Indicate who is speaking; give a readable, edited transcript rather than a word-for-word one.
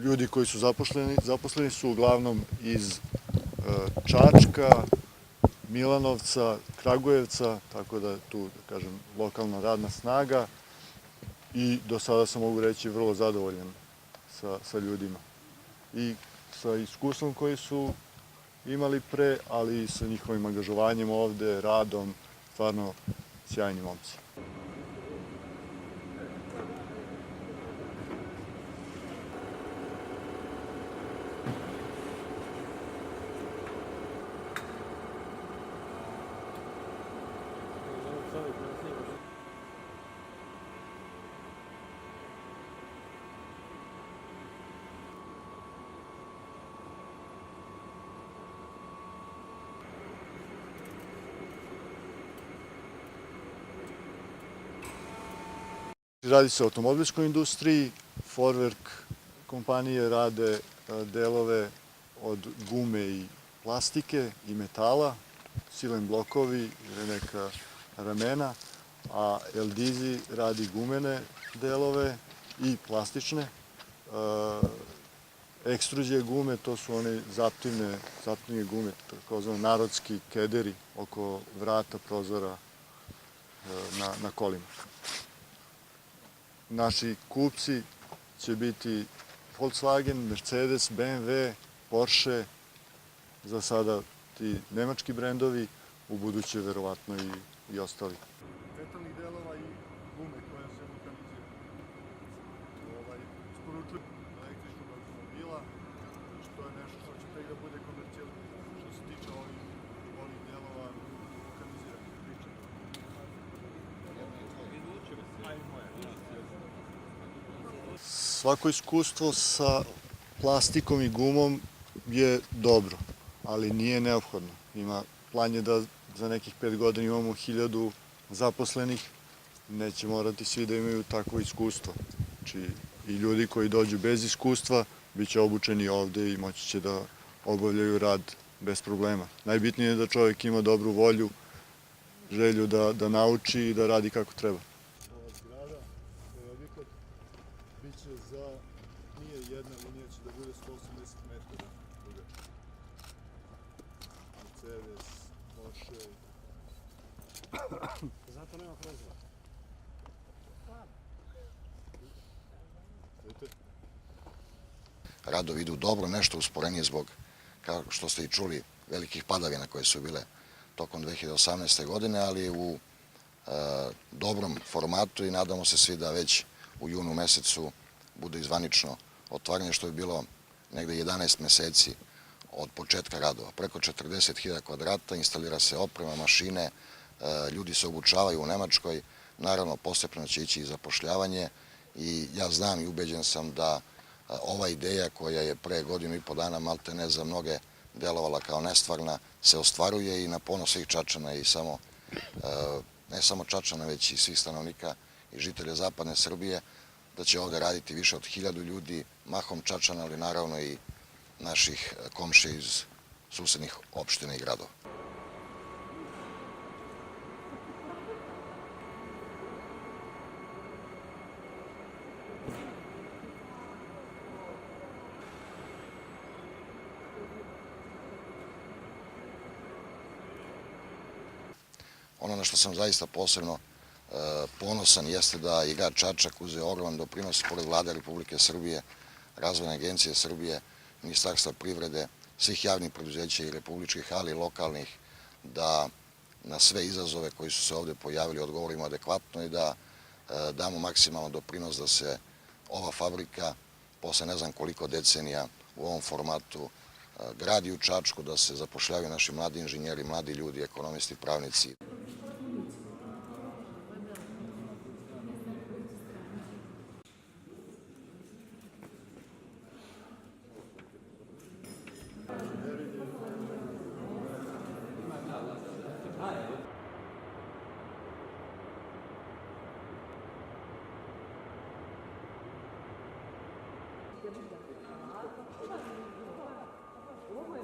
Speaker 1: Ljudi koji su zaposleni su uglavnom iz Čačka, Milanovca, Kragujevca, tako da je tu, da kažem, lokalna radna snaga i do sada sam, mogu reći, vrlo zadovoljan sa ljudima. I sa iskustvom koji su imali pre, ali i sa njihovim angažovanjem ovde, radom, stvarno sjajni momci. Radi se o automobilskoj industriji, Forwerk kompanije rade delove od gume i plastike i metala, silen blokovi ili neka ramena, a Eldizi radi gumene delove i plastične. Ekstruzije gume, to su one zaptivne gume, takozvani narodski kederi oko vrata, prozora na kolima. Naši kupci će biti Volkswagen, Mercedes, BMW, Porsche, za sada ti nemački brendovi, u buduće verovatno i ostali. Metalnih delova i gume koja se vulkanizira. Isporučuje električnog automobila, što je nešto što će tek da bude komercijalno, što se tiče ovih delova vulkaniziranih priča. Svako iskustvo sa plastikom i gumom je dobro, ali nije neophodno. Plan je da za nekih 5 godina imamo 1000 zaposlenih, neće morati svi da imaju takvo iskustvo. Znači, i ljudi koji dođu bez iskustva biće obučeni ovde i moći će da obavljaju rad bez problema. Najbitnije je da čovjek ima dobru volju, želju da nauči i da radi kako treba. Nije jedna linija, će da bude 180 metara dugačka. Mercedes, Porsche.
Speaker 2: Zato nema prezira.
Speaker 3: Radovi idu dobro, nešto usporenije zbog, kao što ste i čuli, velikih padavina koje su bile tokom 2018. godine, ali u dobrom formatu i nadamo se svi da već u junu mesecu bude i zvanično otvaranje, što je bilo negde 11 meseci od početka radova. Preko 40.000 kvadrata, instalira se oprema, mašine, ljudi se obučavaju u Nemačkoj, naravno postepeno će ići i zapošljavanje i ja znam i ubeđen sam da ova ideja koja je pre 1,5 dana maltene za mnoge delovala kao nestvarna se ostvaruje i na ponos svih Čačana i ne samo Čačana, već i svih stanovnika i žitelja zapadne Srbije, da će ovde raditi više od 1000 ljudi, mahom Čačana, ali naravno i naših komšija iz susednih opština i gradova. Ono na što sam zaista posebno ponosan jeste da je grad Čačak uzeo ogroman doprinos pored Vlade Republike Srbije, Razvojne agencije Srbije, Ministarstva privrede, svih javnih preduzeća i republičkih, ali i lokalnih, da na sve izazove koji su se ovde pojavili odgovorimo adekvatno i da damo maksimalan doprinos da se ova fabrika posle ne znam koliko decenija u ovom formatu gradi u Čačku, da se zapošljavaju naši mladi inženjeri, mladi ljudi, ekonomisti, pravnici.
Speaker 2: Ovo je